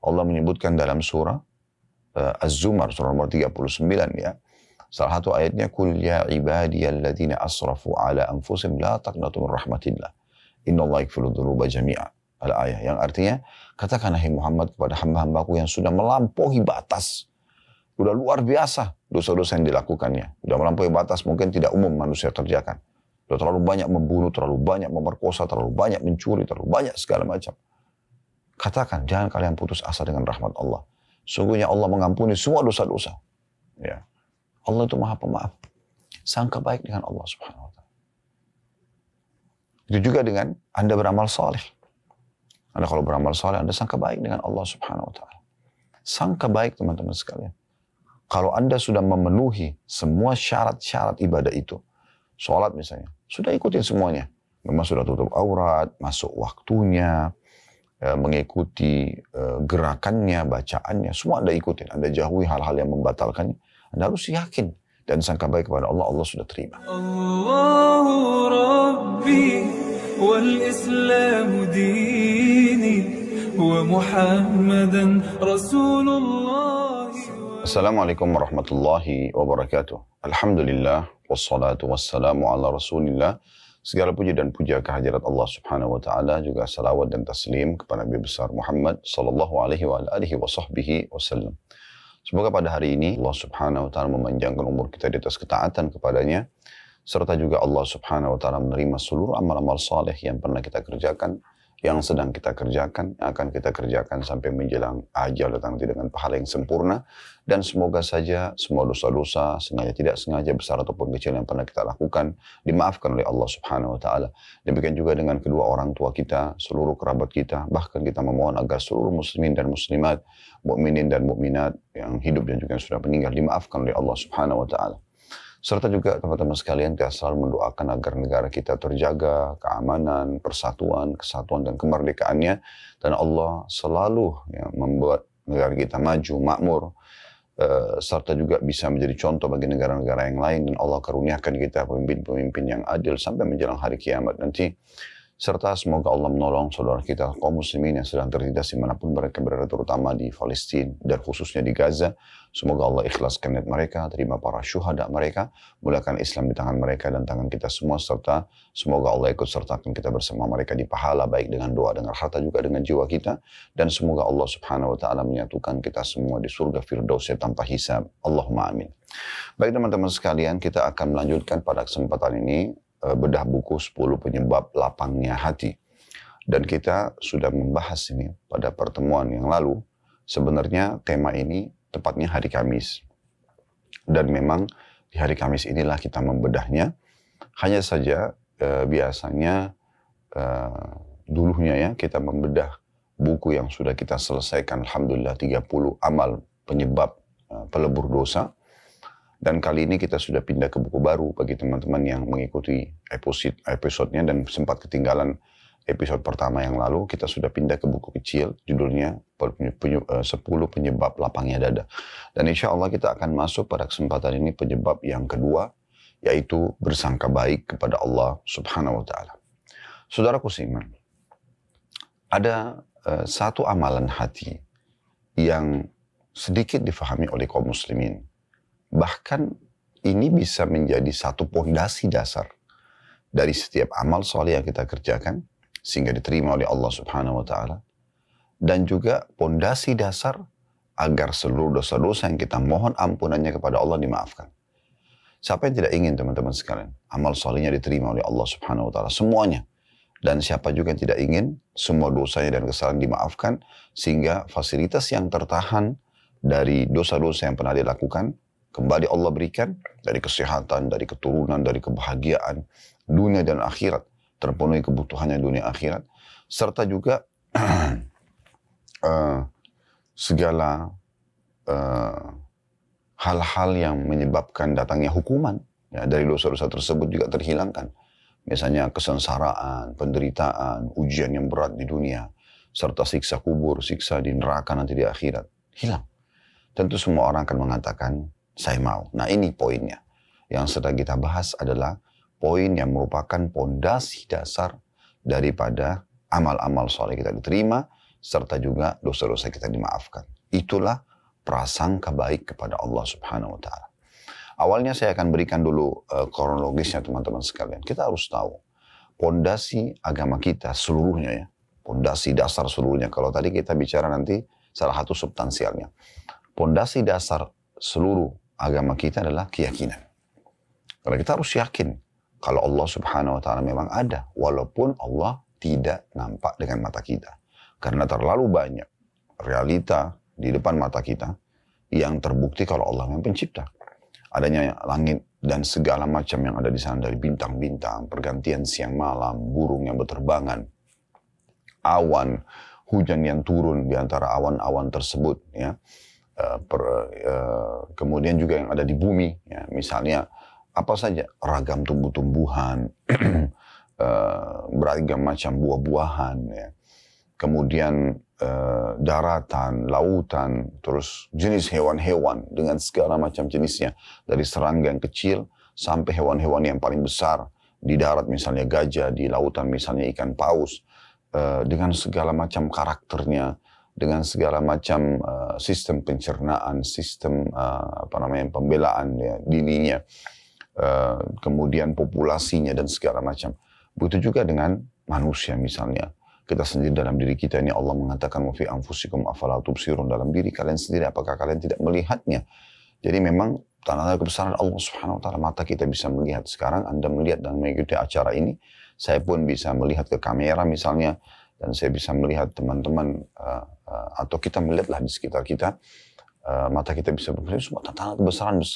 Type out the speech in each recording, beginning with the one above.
Allah menyebutkan dalam surah Az-Zumar, surah nomor 39 ya. Salah satu ayatnya, Qul ya ibadiyalladzina asrafu ala anfusihim la taqnatu min rahmatillah. Innallaha yaghfiru dzunuba jami'a. Al-ayah, yang artinya, katakan hai Muhammad kepada hamba-hambaku yang sudah melampaui batas. Sudah luar biasa dosa-dosa yang dilakukannya. Sudah melampaui batas, mungkin tidak umum manusia kerjakan. Sudah terlalu banyak membunuh, terlalu banyak memerkosa, terlalu banyak mencuri, terlalu banyak segala macam. Katakan, jangan kalian putus asa dengan rahmat Allah. Sungguhnya Allah mengampuni semua dosa-dosa. Ya. Allah itu maha pemaaf. Sangka baik dengan Allah subhanahu wa ta'ala. Itu juga dengan Anda beramal saleh. Anda kalau beramal saleh, Anda sangka baik dengan Allah subhanahu wa ta'ala. Sangka baik teman-teman sekalian. Kalau Anda sudah memenuhi semua syarat-syarat ibadah itu, sholat misalnya, sudah ikutin semuanya. Memang sudah tutup aurat, masuk waktunya, mengikuti gerakannya, bacaannya, semua Anda ikutin. Anda jauhi hal-hal yang membatalkannya. Anda harus yakin dan sangka baik kepada Allah, Allah sudah terima. Allahu Rabbi wal Islam dini wa Muhammadan Rasulullah. Assalamualaikum warahmatullahi wabarakatuh. Alhamdulillah wassalatu wassalamu ala Rasulillah. Segala puji dan puja kehadirat Allah subhanahu wa ta'ala, juga salawat dan taslim kepada Nabi besar Muhammad sallallahu alaihi wa alihi wa sahbihi wasallam. Semoga pada hari ini Allah subhanahu wa ta'ala memanjangkan umur kita di atas ketaatan kepadanya, serta juga Allah subhanahu wa ta'ala menerima seluruh amal-amal saleh yang pernah kita kerjakan, yang sedang kita kerjakan, yang akan kita kerjakan sampai menjelang ajal datang dengan pahala yang sempurna. Dan semoga saja semua dosa-dosa, sengaja tidak sengaja, besar ataupun kecil yang pernah kita lakukan, dimaafkan oleh Allah subhanahu wa ta'ala. Demikian juga dengan kedua orang tua kita, seluruh kerabat kita, bahkan kita memohon agar seluruh muslimin dan muslimat, mukminin dan mukminat yang hidup dan juga yang sudah meninggal, dimaafkan oleh Allah subhanahu wa ta'ala. Serta juga teman-teman sekalian, kita selalu mendoakan agar negara kita terjaga, keamanan, persatuan, kesatuan, dan kemerdekaannya. Dan Allah selalu membuat negara kita maju, makmur, serta juga bisa menjadi contoh bagi negara-negara yang lain. Dan Allah karuniakan kita pemimpin-pemimpin yang adil sampai menjelang hari kiamat nanti. Serta semoga Allah menolong saudara kita kaum muslimin yang sedang tertindas dimanapun mereka berada, terutama di Palestina dan khususnya di Gaza. Semoga Allah ikhlaskan niat mereka, terima para syuhada mereka, mulakan Islam di tangan mereka dan tangan kita semua, serta semoga Allah ikut sertakan kita bersama mereka di pahala, baik dengan doa, dengan harta, juga dengan jiwa kita. Dan semoga Allah subhanahu wa ta'ala menyatukan kita semua di surga Firdausnya tanpa hisab. Allahumma amin. Baik teman-teman sekalian, kita akan melanjutkan pada kesempatan ini bedah buku 10 penyebab lapangnya hati. Dan kita sudah membahas ini pada pertemuan yang lalu. Sebenarnya tema ini tepatnya hari Kamis. Dan memang di hari Kamis inilah kita membedahnya. Hanya saja biasanya dulunya ya kita membedah buku yang sudah kita selesaikan. Alhamdulillah 30 amal penyebab pelebur dosa. Dan kali ini kita sudah pindah ke buku baru bagi teman-teman yang mengikuti episodenya dan sempat ketinggalan episode pertama yang lalu. Kita sudah pindah ke buku kecil, judulnya 10 penyebab lapangnya dada. Dan insya Allah kita akan masuk pada kesempatan ini penyebab yang kedua, yaitu bersangka baik kepada Allah subhanahu wa ta'ala. Saudaraku seiman, ada satu amalan hati yang sedikit difahami oleh kaum muslimin. Bahkan ini bisa menjadi satu pondasi dasar dari setiap amal soleh yang kita kerjakan sehingga diterima oleh Allah subhanahu wa ta'ala. Dan juga pondasi dasar agar seluruh dosa-dosa yang kita mohon ampunannya kepada Allah dimaafkan. Siapa yang tidak ingin teman-teman sekalian amal solehnya diterima oleh Allah subhanahu wa ta'ala? Semuanya. Dan siapa juga yang tidak ingin semua dosanya dan kesalahan dimaafkan sehingga fasilitas yang tertahan dari dosa-dosa yang pernah dilakukan kembali Allah berikan, dari kesehatan, dari keturunan, dari kebahagiaan dunia dan akhirat, terpenuhi kebutuhannya dunia akhirat, serta juga segala hal-hal yang menyebabkan datangnya hukuman ya, dari dosa-dosa tersebut juga terhilangkan. Misalnya kesengsaraan, penderitaan, ujian yang berat di dunia, serta siksa kubur, siksa di neraka nanti di akhirat, hilang. Tentu semua orang akan mengatakan, saya mau. Nah ini poinnya. Yang sedang kita bahas adalah poin yang merupakan pondasi dasar daripada amal-amal soleh kita diterima serta juga dosa-dosa kita dimaafkan. Itulah prasangka baik kepada Allah Subhanahu wa taala. Awalnya saya akan berikan dulu kronologisnya teman-teman sekalian. Kita harus tahu pondasi agama kita seluruhnya ya. Pondasi dasar seluruhnya. Kalau tadi kita bicara nanti salah satu substansialnya. Pondasi dasar seluruh agama kita adalah keyakinan. Karena kita harus yakin kalau Allah Subhanahu wa taala memang ada walaupun Allah tidak nampak dengan mata kita. Karena terlalu banyak realita di depan mata kita yang terbukti kalau Allah yang pencipta. Adanya langit dan segala macam yang ada di sana dari bintang-bintang, pergantian siang malam, burung yang berterbangan, awan, hujan yang turun di antara awan-awan tersebut, ya. Kemudian juga yang ada di bumi, ya. Misalnya apa saja ragam tumbuh-tumbuhan, beragam macam buah-buahan, ya. Kemudian daratan, lautan, terus jenis hewan-hewan dengan segala macam jenisnya. Dari serangga yang kecil sampai hewan-hewan yang paling besar. Di darat misalnya gajah, di lautan misalnya ikan paus. Dengan segala macam karakternya, dengan segala macam sistem pencernaan, sistem pembelaan ya, dirinya. Kemudian populasinya dan segala macam. Begitu juga dengan manusia misalnya. Kita sendiri dalam diri kita ini Allah mengatakan wa fi anfusikum afala tubsirun, dalam diri kalian sendiri apakah kalian tidak melihatnya. Jadi memang tanda-tanda kebesaran Allah Subhanahu wa taala, mata kita bisa melihat. Sekarang Anda melihat dan mengikuti acara ini, saya pun bisa melihat ke kamera misalnya, dan saya bisa melihat teman-teman atau kita melihatlah di sekitar kita, mata kita bisa berpikir semua tanda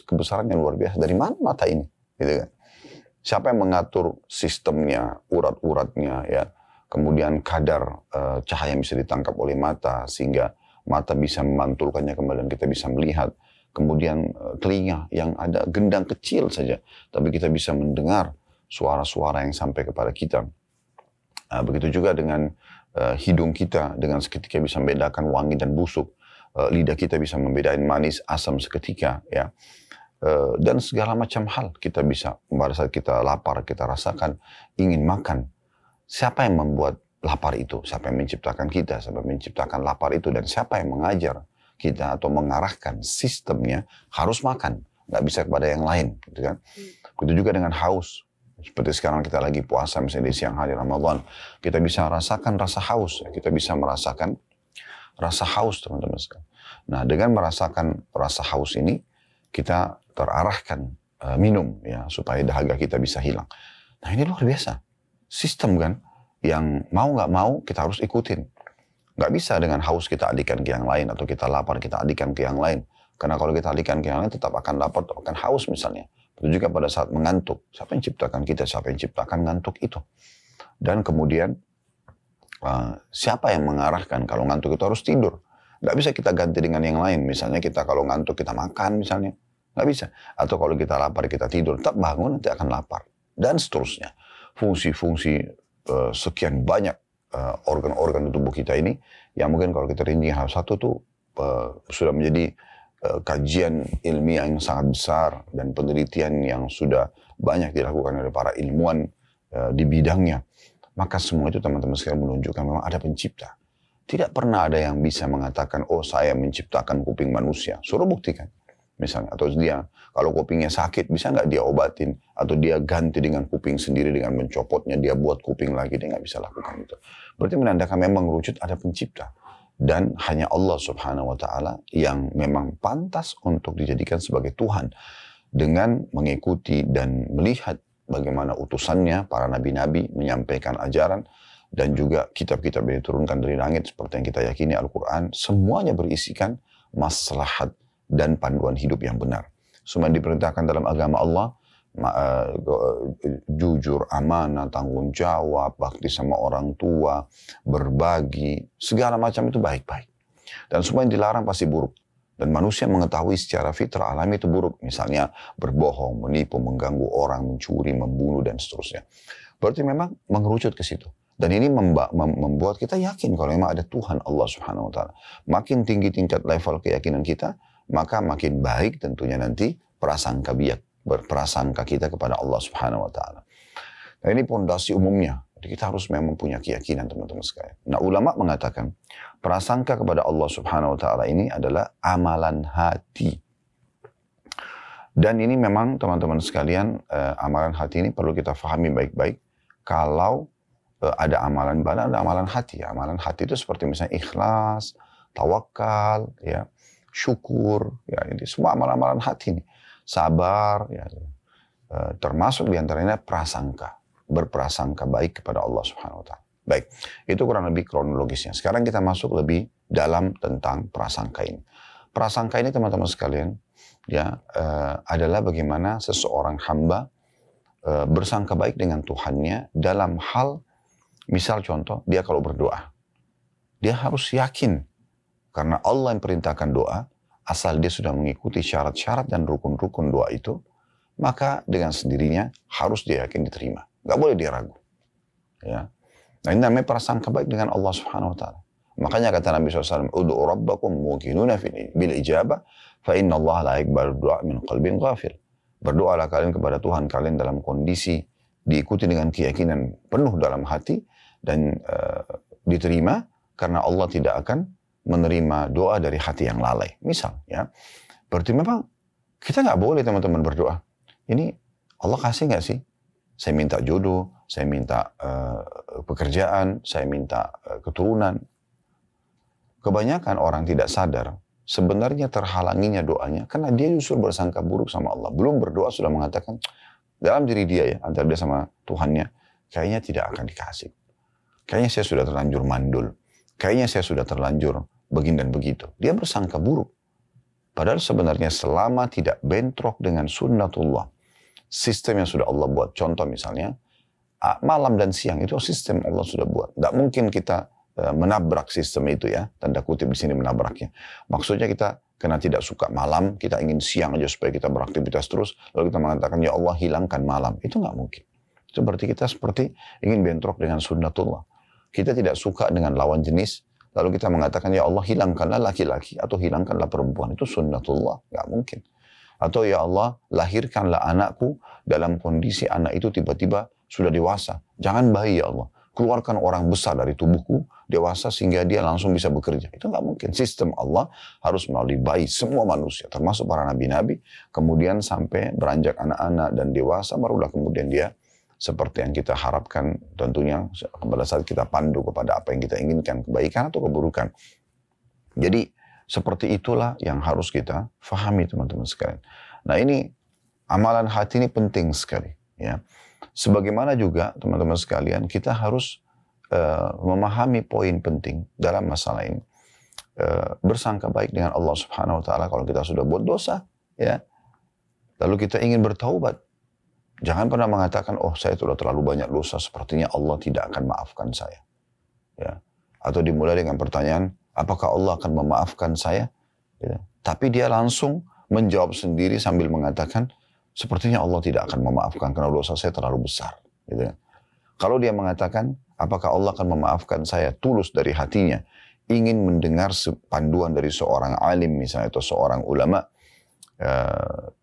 kebesaran yang luar biasa. Dari mana mata ini? Gitu kan? Siapa yang mengatur sistemnya, urat-uratnya, ya? Kemudian kadar cahaya yang bisa ditangkap oleh mata sehingga mata bisa memantulkannya kembali dan kita bisa melihat. Kemudian telinga yang ada gendang kecil saja, tapi kita bisa mendengar suara-suara yang sampai kepada kita. Begitu juga dengan hidung kita, dengan seketika bisa membedakan wangi dan busuk. Lidah kita bisa membedakan manis, asam seketika, ya. Dan segala macam hal kita bisa, pada saat kita lapar, kita rasakan ingin makan. Siapa yang membuat lapar itu? Siapa yang menciptakan kita? Siapa yang menciptakan lapar itu? Dan siapa yang mengajar kita atau mengarahkan sistemnya harus makan? Nggak bisa kepada yang lain. Gitu kan? Begitu juga dengan haus. Seperti sekarang kita lagi puasa, misalnya di siang hari Ramadan. Kita bisa rasakan rasa haus. Kita bisa merasakan rasa haus, teman-teman sekalian. Nah, dengan merasakan rasa haus ini, kita terarahkan minum, ya, supaya dahaga kita bisa hilang. Nah, ini luar biasa. Sistem kan, yang mau nggak mau kita harus ikutin. Nggak bisa dengan haus kita alihkan ke yang lain, atau kita lapar kita alihkan ke yang lain. Karena kalau kita alihkan ke yang lain tetap akan lapar, tetap akan haus misalnya. Begitu juga pada saat mengantuk. Siapa yang ciptakan kita? Siapa yang ciptakan ngantuk itu? Dan kemudian siapa yang mengarahkan kalau ngantuk itu harus tidur? Nggak bisa kita ganti dengan yang lain. Misalnya kita kalau ngantuk kita makan misalnya. Nggak bisa. Atau kalau kita lapar kita tidur. Tetap bangun nanti akan lapar. Dan seterusnya. Fungsi-fungsi sekian banyak organ-organ di tubuh kita ini, yang mungkin kalau kita rinci hal satu tuh sudah menjadi kajian ilmiah yang sangat besar dan penelitian yang sudah banyak dilakukan oleh para ilmuwan di bidangnya. Maka semua itu teman-teman sekalian menunjukkan memang ada pencipta. Tidak pernah ada yang bisa mengatakan, oh saya menciptakan kuping manusia. Suruh buktikan. Misalnya, atau dia kalau kupingnya sakit bisa nggak dia obatin, atau dia ganti dengan kuping sendiri dengan mencopotnya, dia buat kuping lagi, dia nggak bisa lakukan itu. Berarti menandakan memang wujud ada pencipta, dan hanya Allah Subhanahu wa taala yang memang pantas untuk dijadikan sebagai Tuhan dengan mengikuti dan melihat bagaimana utusannya para nabi-nabi menyampaikan ajaran, dan juga kitab-kitab yang diturunkan dari langit seperti yang kita yakini Al-Quran, semuanya berisikan maslahat dan panduan hidup yang benar. Semua yang diperintahkan dalam agama Allah, jujur, amanah, tanggung jawab, bakti sama orang tua, berbagi, segala macam itu baik-baik. Dan semua yang dilarang pasti buruk. Dan manusia mengetahui secara fitrah alami itu buruk. Misalnya berbohong, menipu, mengganggu orang, mencuri, membunuh, dan seterusnya. Berarti memang mengerucut ke situ. Dan ini membuat kita yakin kalau memang ada Tuhan Allah Subhanahu wa taala. Makin tinggi tingkat level keyakinan kita, maka makin baik tentunya nanti prasangka kita kepada Allah Subhanahu wa taala. Nah, ini pondasi umumnya. Jadi kita harus memang punya keyakinan teman-teman sekalian. Nah ulama mengatakan prasangka kepada Allah Subhanahu Wa Taala ini adalah amalan hati. Dan ini memang teman-teman sekalian, amalan hati ini perlu kita fahami baik-baik. Kalau ada amalan badan, ada amalan hati. Amalan hati itu seperti misalnya ikhlas, tawakal, ya, syukur, ya, ini semua amalan-amalan hati ini. Sabar, ya, termasuk diantaranya prasangka, berprasangka baik kepada Allah Subhanahu Wa Taala. Baik, itu kurang lebih kronologisnya. Sekarang kita masuk lebih dalam tentang prasangka ini. Prasangka ini teman-teman sekalian, ya, adalah bagaimana seseorang hamba bersangka baik dengan Tuhannya dalam hal, misal contoh, dia kalau berdoa, dia harus yakin karena Allah yang perintahkan doa, asal dia sudah mengikuti syarat-syarat dan rukun-rukun doa itu, maka dengan sendirinya harus dia yakin diterima. Gak boleh dia ragu. Ya. Nah ini namanya prasangka baik dengan Allah Subhanahu Wa Taala. Makanya kata Nabi SAW, Udu'u rabbakum muqinuna bil ijabah, fa inna Allah la yaqbalu du'a min qalbin ghafil. Berdoalah kalian kepada Tuhan kalian dalam kondisi diikuti dengan keyakinan penuh dalam hati, dan diterima karena Allah tidak akan menerima doa dari hati yang lalai. Misal, ya, berarti memang kita nggak boleh teman-teman berdoa. Ini Allah kasih nggak sih? Saya minta jodoh, saya minta pekerjaan, saya minta keturunan. Kebanyakan orang tidak sadar sebenarnya terhalanginya doanya karena dia justru bersangka buruk sama Allah. Belum berdoa sudah mengatakan dalam diri dia, ya, antara dia sama Tuhannya, kayaknya tidak akan dikasih. Kayaknya saya sudah terlanjur mandul. Kayaknya saya sudah terlanjur begini dan begitu. Dia bersangka buruk. Padahal sebenarnya selama tidak bentrok dengan sunnatullah, sistem yang sudah Allah buat. Contoh misalnya, malam dan siang itu sistem Allah sudah buat. Tidak mungkin kita menabrak sistem itu, ya. Tanda kutip di sini menabraknya. Maksudnya kita karena tidak suka malam, kita ingin siang aja supaya kita beraktivitas terus. Lalu kita mengatakan, ya Allah hilangkan malam. Itu nggak mungkin. Itu berarti kita seperti ingin bentrok dengan sunnatullah. Kita tidak suka dengan lawan jenis, lalu kita mengatakan, ya Allah hilangkanlah laki-laki atau hilangkanlah perempuan. Itu sunnatullah, nggak mungkin. Atau ya Allah lahirkanlah anakku dalam kondisi anak itu tiba-tiba sudah dewasa. Jangan bayi ya Allah. Keluarkan orang besar dari tubuhku, dewasa sehingga dia langsung bisa bekerja. Itu nggak mungkin. Sistem Allah harus melalui bayi semua manusia, termasuk para nabi-nabi, kemudian sampai beranjak anak-anak dan dewasa, barulah kemudian dia seperti yang kita harapkan tentunya pada saat kita pandu kepada apa yang kita inginkan, kebaikan atau keburukan. Jadi seperti itulah yang harus kita fahami teman-teman sekalian. Nah ini amalan hati ini penting sekali, ya. Sebagaimana juga teman-teman sekalian kita harus memahami poin penting dalam masalah ini. Bersangka baik dengan Allah Subhanahu Wa Taala kalau kita sudah buat dosa, ya. Lalu kita ingin bertaubat. Jangan pernah mengatakan, oh saya sudah terlalu banyak dosa, sepertinya Allah tidak akan maafkan saya. Ya. Atau dimulai dengan pertanyaan, apakah Allah akan memaafkan saya? Ya. Tapi dia langsung menjawab sendiri sambil mengatakan, sepertinya Allah tidak akan memaafkan karena dosa saya terlalu besar. Gitu. Kalau dia mengatakan, apakah Allah akan memaafkan saya tulus dari hatinya, ingin mendengar panduan dari seorang alim misalnya atau seorang ulama,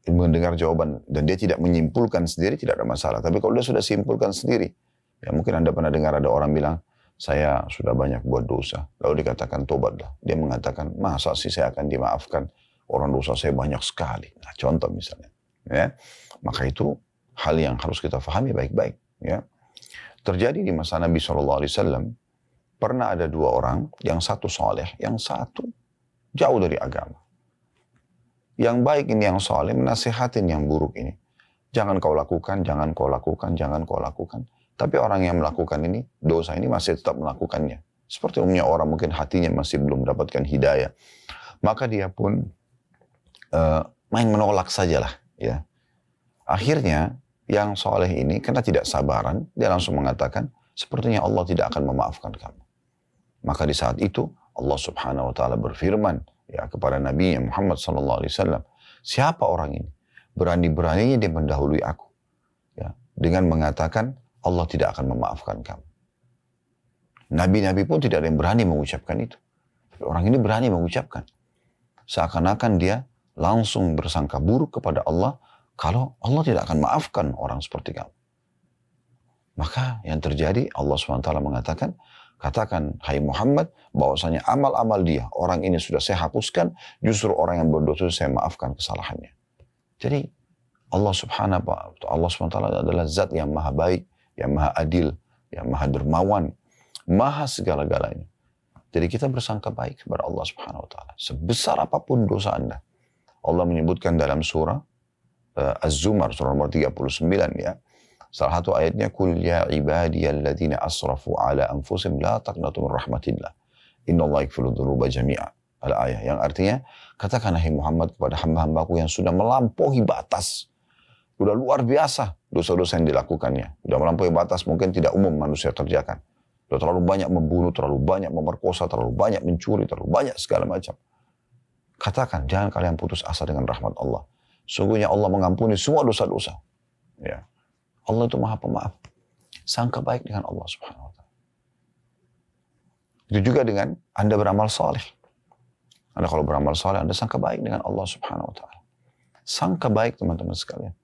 mendengar jawaban dan dia tidak menyimpulkan sendiri, tidak ada masalah. Tapi kalau dia sudah simpulkan sendiri, ya mungkin Anda pernah dengar ada orang bilang, saya sudah banyak buat dosa. Lalu dikatakan tobatlah. Dia mengatakan, masa sih saya akan dimaafkan? Orang dosa saya banyak sekali. Nah contoh misalnya, ya, maka itu hal yang harus kita fahami baik-baik. Ya, terjadi di masa Nabi SAW, pernah ada dua orang, yang satu soleh, yang satu jauh dari agama. Yang baik ini yang soleh menasihatin yang buruk ini. Jangan kau lakukan, jangan kau lakukan, jangan kau lakukan. Tapi orang yang melakukan ini, dosa ini masih tetap melakukannya. Seperti umumnya orang mungkin hatinya masih belum mendapatkan hidayah. Maka dia pun main menolak sajalah. Ya. Akhirnya yang soleh ini karena tidak sabaran, dia langsung mengatakan, sepertinya Allah tidak akan memaafkan kamu. Maka di saat itu Allah Subhanahu Wa Taala berfirman, ya, kepada Nabi Muhammad SAW, siapa orang ini? Berani-beraninya dia mendahului aku, ya, dengan mengatakan Allah tidak akan memaafkan kamu. Nabi-nabi pun tidak ada yang berani mengucapkan itu. Tapi orang ini berani mengucapkan. Seakan-akan dia langsung bersangka buruk kepada Allah kalau Allah tidak akan maafkan orang seperti kamu. Maka yang terjadi Allah SWT mengatakan, katakan hai Muhammad bahwasanya amal-amal dia, orang ini sudah saya hapuskan, justru orang yang berdosa saya maafkan kesalahannya. Jadi Allah SWT adalah zat yang maha baik, yang maha adil, yang maha dermawan, maha segala-galanya. Jadi kita bersangka baik kepada Allah Subhanahu wa taala. Sebesar apapun dosa Anda. Allah menyebutkan dalam surah Az-Zumar, surah nomor 39 ya. Salah satu ayatnya, Qul ya ibadiyalladzina asrafu ala anfusihim la taqnatu min rahmatillah. Innallaha yaghfiru dzunuba jami'a. Al-ayah yang artinya, katakan hai Muhammad kepada hamba-hambaku yang sudah melampaui batas. Sudah luar biasa dosa-dosa yang dilakukannya. Sudah melampaui batas, mungkin tidak umum manusia kerjakan. Sudah terlalu banyak membunuh, terlalu banyak memerkosa, terlalu banyak mencuri, terlalu banyak segala macam. Katakan, jangan kalian putus asa dengan rahmat Allah. Sungguhnya Allah mengampuni semua dosa-dosa. Ya. Allah itu maha pemaaf. Sangka baik dengan Allah Subhanahu wa ta'ala. Itu juga dengan Anda beramal saleh. Anda kalau beramal saleh, Anda sangka baik dengan Allah Subhanahu wa ta'ala. Sangka baik teman-teman sekalian.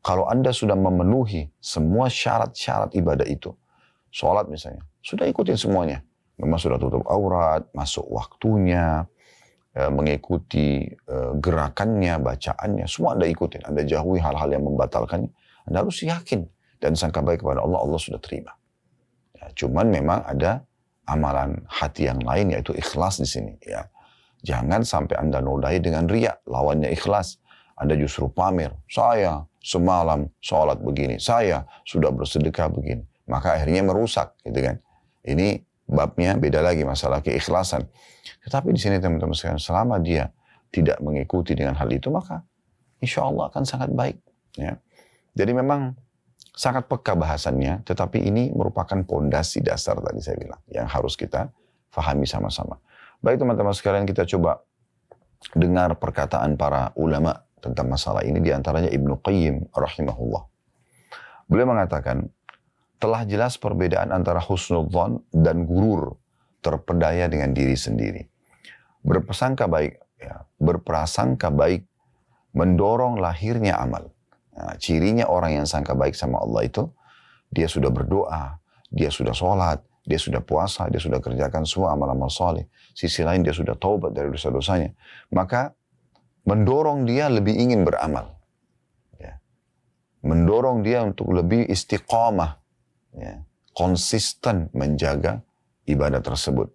Kalau Anda sudah memenuhi semua syarat-syarat ibadah itu, sholat misalnya, sudah ikutin semuanya. Memang sudah tutup aurat, masuk waktunya, mengikuti gerakannya, bacaannya, semua Anda ikutin. Anda jauhi hal-hal yang membatalkannya. Anda harus yakin dan sangka baik kepada Allah, Allah sudah terima. Ya, cuman memang ada amalan hati yang lain, yaitu ikhlas di sini. Ya. Jangan sampai Anda nodai dengan riya, lawannya ikhlas. Anda justru pamer, saya semalam sholat begini, saya sudah bersedekah begini. Maka akhirnya merusak, gitu kan. Ini babnya beda lagi, masalah keikhlasan. Tetapi di sini teman-teman sekalian, selama dia tidak mengikuti dengan hal itu, maka insya Allah akan sangat baik. Ya. Jadi memang sangat peka bahasannya, tetapi ini merupakan pondasi dasar tadi saya bilang, yang harus kita fahami sama-sama. Baik teman-teman sekalian, kita coba dengar perkataan para ulama tentang masalah ini, diantaranya Ibnu Qayyim rahimahullah. Beliau mengatakan, telah jelas perbedaan antara husnudzon dan gurur, terpedaya dengan diri sendiri. Berprasangka baik mendorong lahirnya amal. Nah, cirinya orang yang sangka baik sama Allah itu, dia sudah berdoa, dia sudah sholat, dia sudah puasa, dia sudah kerjakan semua amal-amal saleh. Sisi lain dia sudah taubat dari dosa-dosanya. Maka mendorong dia lebih ingin beramal. Ya. Mendorong dia untuk lebih istiqamah. Ya. Konsisten menjaga ibadah tersebut.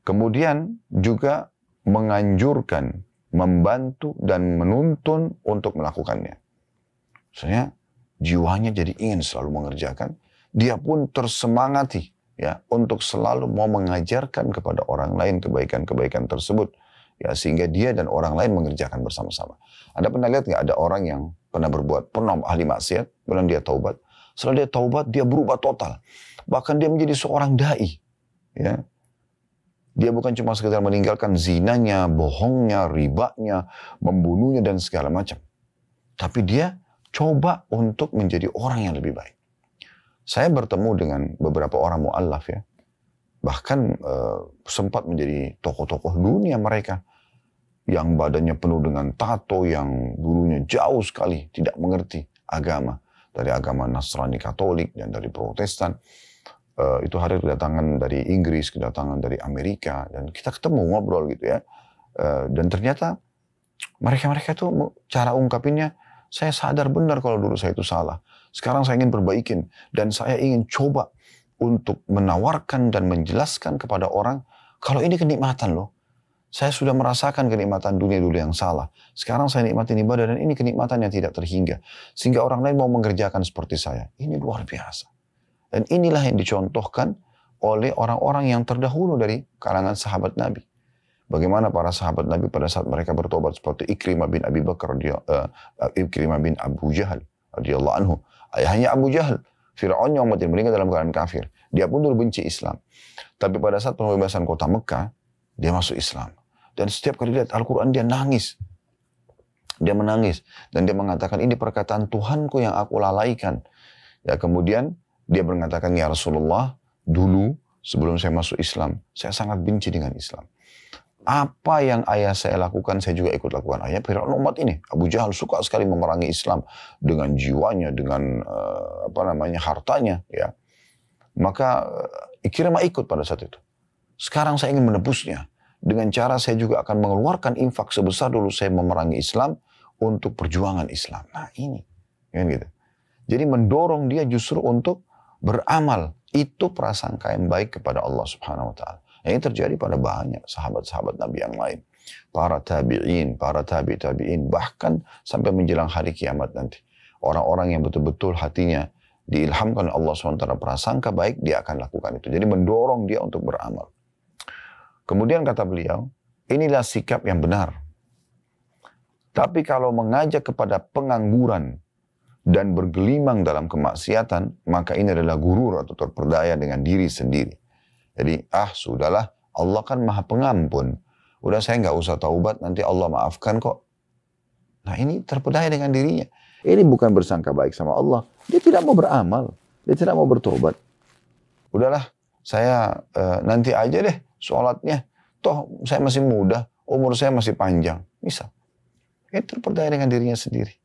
Kemudian juga menganjurkan, membantu dan menuntun untuk melakukannya. Maksudnya jiwanya jadi ingin selalu mengerjakan, dia pun tersemangati ya untuk selalu mau mengajarkan kepada orang lain kebaikan-kebaikan tersebut ya, sehingga dia dan orang lain mengerjakan bersama-sama. Anda pernah lihat nggak ada orang yang pernah ahli maksiat, kemudian dia taubat. Setelah dia taubat, dia berubah total. Bahkan dia menjadi seorang dai. Ya. Dia bukan cuma sekedar meninggalkan zinanya, bohongnya, ribanya, membunuhnya dan segala macam. Tapi dia coba untuk menjadi orang yang lebih baik. Saya bertemu dengan beberapa orang mu'allaf ya. Bahkan sempat menjadi tokoh-tokoh dunia mereka. Yang badannya penuh dengan tato, yang dulunya jauh sekali tidak mengerti agama. Dari agama Nasrani Katolik dan dari Protestan. Itu hari kedatangan dari Inggris, kedatangan dari Amerika, dan kita ketemu ngobrol gitu ya. Dan ternyata mereka tuh cara ungkapinnya, saya sadar benar kalau dulu saya itu salah. Sekarang saya ingin perbaikin, dan saya ingin coba untuk menawarkan dan menjelaskan kepada orang, kalau ini kenikmatan loh. Saya sudah merasakan kenikmatan dunia dulu yang salah. Sekarang saya nikmatin ibadah, dan ini kenikmatan yang tidak terhingga. Sehingga orang lain mau mengerjakan seperti saya. Ini luar biasa. Dan inilah yang dicontohkan oleh orang-orang yang terdahulu dari kalangan sahabat Nabi. Bagaimana para sahabat Nabi pada saat mereka bertobat seperti Ikrimah bin Abi Bakar, Ikrimah bin Abu Jahal, radhiyallahu anhu. Ayahnya Abu Jahal, Fir'aun yang umat yang meninggal dalam keadaan kafir. Dia pun dulu benci Islam. Tapi pada saat pembebasan kota Mekah, dia masuk Islam. Dan setiap kali lihat Al-Quran dia nangis. Dia menangis. Dan dia mengatakan, ini perkataan Tuhanku yang aku lalaikan. Ya, kemudian dia mengatakan, ya Rasulullah, dulu sebelum saya masuk Islam, saya sangat benci dengan Islam. Apa yang ayah saya lakukan, saya juga ikut lakukan. Ayah Fir'aun umat ini. Abu Jahal suka sekali memerangi Islam dengan jiwanya, dengan hartanya. Ya. Maka Ikrimah ikut pada saat itu. Sekarang saya ingin menebusnya. Dengan cara saya juga akan mengeluarkan infak sebesar dulu saya memerangi Islam untuk perjuangan Islam. Nah ini. Kan gitu. Jadi mendorong dia justru untuk beramal. Itu prasangka yang baik kepada Allah Subhanahu wa Ta'ala. Ini terjadi pada banyak sahabat-sahabat Nabi yang lain. Para tabi'in, para tabi'in, bahkan sampai menjelang hari kiamat nanti. Orang-orang yang betul-betul hatinya diilhamkan oleh Allah SWT prasangka baik, dia akan lakukan itu. Jadi mendorong dia untuk beramal. Kemudian kata beliau, inilah sikap yang benar. Tapi kalau mengajak kepada pengangguran dan bergelimang dalam kemaksiatan, maka ini adalah gurur atau terperdaya dengan diri sendiri. Jadi, sudahlah, Allah kan maha pengampun. Udah saya nggak usah taubat, nanti Allah maafkan kok. Nah ini terpedaya dengan dirinya. Ini bukan bersangka baik sama Allah. Dia tidak mau beramal. Dia tidak mau bertobat. Udahlah, saya nanti aja deh sholatnya. Toh saya masih muda, umur saya masih panjang. Misal. Ini terpedaya dengan dirinya sendiri.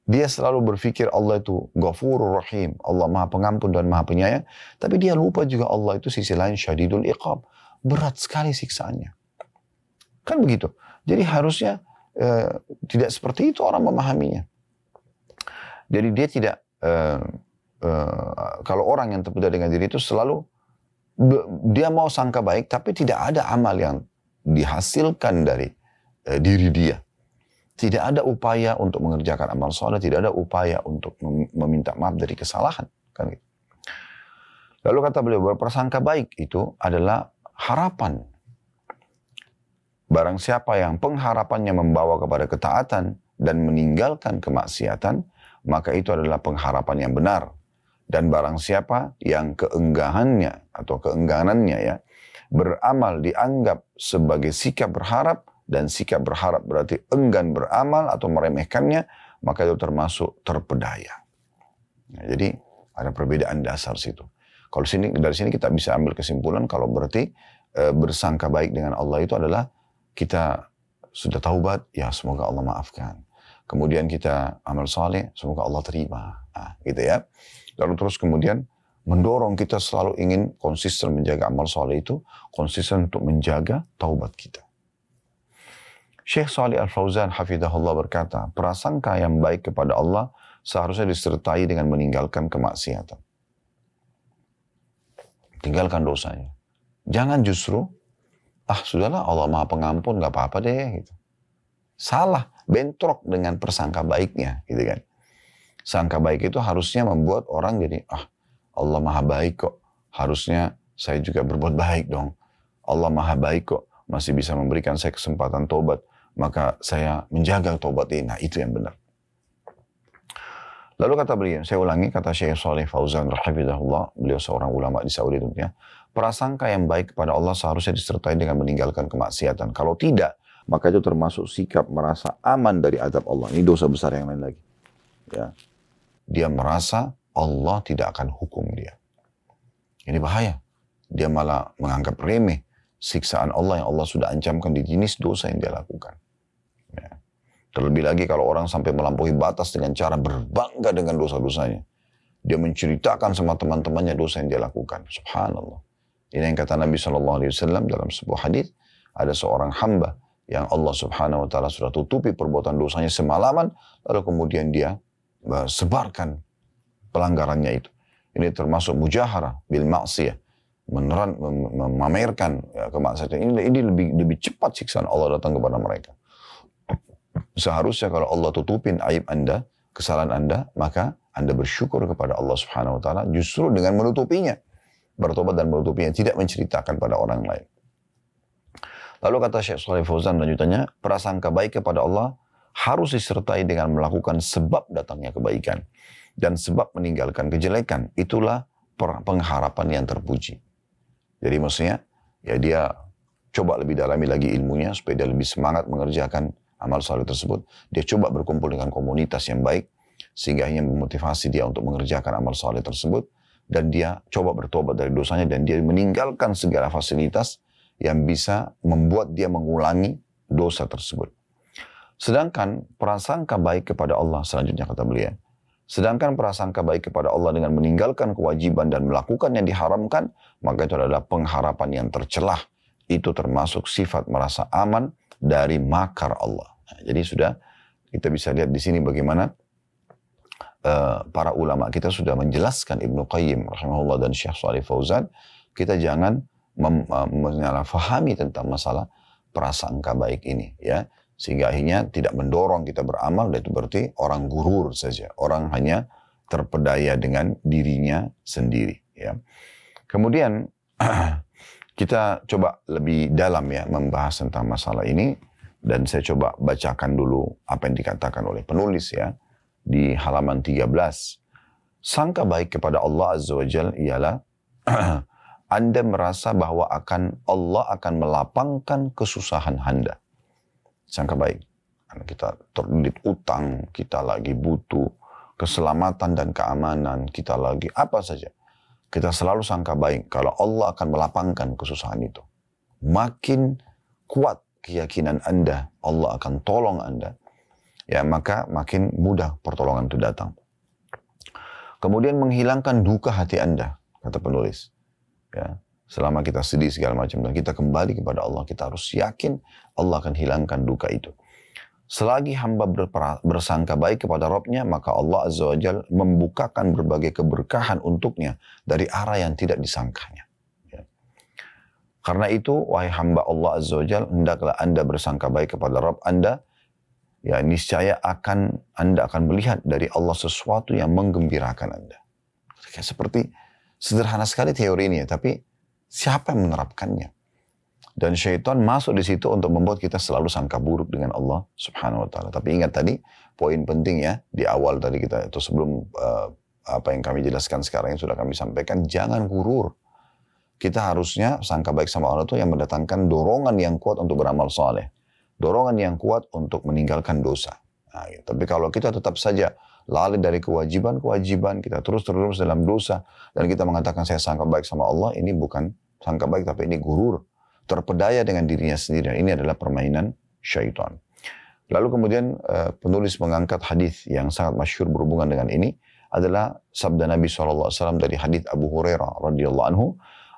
Dia selalu berpikir Allah itu Ghafurur Rahim. Allah maha pengampun dan maha penyayang. Tapi dia lupa juga Allah itu sisi lain syadidul iqab. Berat sekali siksaannya. Kan begitu. Jadi harusnya tidak seperti itu orang memahaminya. Jadi dia tidak, kalau orang yang terpedaya dengan diri itu selalu, dia mau sangka baik tapi tidak ada amal yang dihasilkan dari diri dia. Tidak ada upaya untuk mengerjakan amal soleh, tidak ada upaya untuk meminta maaf dari kesalahan. Kan gitu. Lalu kata beliau, berprasangka baik itu adalah harapan. Barang siapa yang pengharapannya membawa kepada ketaatan dan meninggalkan kemaksiatan, maka itu adalah pengharapan yang benar. Dan barang siapa yang keengganannya beramal dianggap sebagai sikap berharap, dan sikap berharap berarti enggan beramal atau meremehkannya, maka itu termasuk terpedaya. Nah, jadi ada perbedaan dasar situ. Kalau dari sini kita bisa ambil kesimpulan kalau berarti bersangka baik dengan Allah itu adalah kita sudah taubat, ya semoga Allah maafkan. Kemudian kita amal saleh, semoga Allah terima. Nah, gitu ya. Lalu terus kemudian mendorong kita selalu ingin konsisten menjaga amal saleh itu, konsisten untuk menjaga taubat kita. Syekh Shalih Al-Fauzan hafizahullah berkata, prasangka yang baik kepada Allah seharusnya disertai dengan meninggalkan kemaksiatan. Tinggalkan dosanya. Jangan justru, sudahlah Allah maha pengampun, gak apa-apa deh. Gitu. Salah, bentrok dengan persangka baiknya. Gitu kan. Sangka baik itu harusnya membuat orang jadi, Allah maha baik kok. Harusnya saya juga berbuat baik dong. Allah maha baik kok. Masih bisa memberikan saya kesempatan tobat. Maka saya menjaga tobat ini. Nah itu yang benar. Lalu kata beliau, saya ulangi kata Syekh Shalih Fauzan rahimahullah, beliau seorang ulama di Saudi tentunya, prasangka yang baik kepada Allah seharusnya disertai dengan meninggalkan kemaksiatan. Kalau tidak, maka itu termasuk sikap merasa aman dari azab Allah. Ini dosa besar yang lain lagi. Ya. Dia merasa Allah tidak akan hukum dia. Ini bahaya. Dia malah menganggap remeh siksaan Allah yang Allah sudah ancamkan di jenis dosa yang dia lakukan. Ya. Terlebih lagi kalau orang sampai melampaui batas dengan cara berbangga dengan dosa-dosanya. Dia menceritakan sama teman-temannya dosa yang dia lakukan. Subhanallah. Ini yang kata Nabi SAW dalam sebuah hadis, ada seorang hamba yang Allah Subhanahu Wa Taala sudah tutupi perbuatan dosanya semalaman, lalu kemudian dia sebarkan pelanggarannya itu. Ini termasuk mujaharah bil maksiyah. Memamerkan kemaksiatan ini lebih cepat siksaan Allah datang kepada mereka. Seharusnya kalau Allah tutupin aib Anda, kesalahan Anda, maka Anda bersyukur kepada Allah Subhanahu Wa Taala justru dengan menutupinya, bertobat dan menutupinya, tidak menceritakan pada orang lain. Lalu kata Syekh Shalih Fauzan lanjutannya, prasangka baik kepada Allah harus disertai dengan melakukan sebab datangnya kebaikan dan sebab meninggalkan kejelekan. Itulah pengharapan yang terpuji. Jadi maksudnya, ya dia coba lebih dalami lagi ilmunya supaya dia lebih semangat mengerjakan amal saleh tersebut. Dia coba berkumpul dengan komunitas yang baik sehingga hanya memotivasi dia untuk mengerjakan amal saleh tersebut, dan dia coba bertobat dari dosanya dan dia meninggalkan segala fasilitas yang bisa membuat dia mengulangi dosa tersebut. Sedangkan prasangka baik kepada Allah, selanjutnya kata beliau, sedangkan prasangka baik kepada Allah dengan meninggalkan kewajiban dan melakukan yang diharamkan, maka itu adalah pengharapan yang tercelah. Itu termasuk sifat merasa aman dari makar Allah. Nah, jadi sudah kita bisa lihat di sini bagaimana para ulama kita sudah menjelaskan, Ibnu Qayyim rahimahullah dan Syekh Shalih Fauzan, kita jangan menyalahfahami tentang masalah prasangka baik ini, ya, sehingga akhirnya tidak mendorong kita beramal. Dan itu berarti orang gurur saja, orang hanya terpedaya dengan dirinya sendiri, ya. Kemudian kita coba lebih dalam ya membahas tentang masalah ini, dan saya coba bacakan dulu apa yang dikatakan oleh penulis ya di halaman 13. Sangka baik kepada Allah Azza wa Jalla ialah Anda merasa bahwa Allah akan melapangkan kesusahan Anda. Sangka baik. Karena kita terlilit utang, kita lagi butuh keselamatan dan keamanan, kita lagi apa saja. Kita selalu sangka baik kalau Allah akan melapangkan kesusahan itu. Makin kuat keyakinan Anda, Allah akan tolong Anda, ya, maka makin mudah pertolongan itu datang. Kemudian menghilangkan duka hati Anda, kata penulis. Ya, selama kita sedih segala macam dan kita kembali kepada Allah, kita harus yakin Allah akan hilangkan duka itu. Selagi hamba bersangka baik kepada Rabb-Nya, maka Allah Azza wa Jalla membukakan berbagai keberkahan untuknya dari arah yang tidak disangkanya. Ya. Karena itu, wahai hamba Allah Azza wa Jalla, hendaklah Anda bersangka baik kepada Rabb Anda, ya, niscaya Anda akan melihat dari Allah sesuatu yang menggembirakan Anda. Seperti sederhana sekali teori ini, tapi siapa yang menerapkannya? Dan syaitan masuk di situ untuk membuat kita selalu sangka buruk dengan Allah Subhanahu wa Ta'ala. Tapi ingat tadi poin penting ya di awal tadi kita itu sebelum apa yang kami jelaskan sekarang yang sudah kami sampaikan, jangan gurur. Kita harusnya sangka baik sama Allah itu yang mendatangkan dorongan yang kuat untuk beramal saleh. Dorongan yang kuat untuk meninggalkan dosa. Nah, gitu. Tapi kalau kita tetap saja lalai dari kewajiban-kewajiban, kita terus-terus dalam dosa, dan kita mengatakan saya sangka baik sama Allah, ini bukan sangka baik, tapi ini gurur. Terpedaya dengan dirinya sendiri. Ini adalah permainan syaitan. Lalu kemudian penulis mengangkat hadis yang sangat masyhur berhubungan dengan ini, adalah sabda Nabi SAW dari hadis Abu Hurairah radhiyallahu anhu.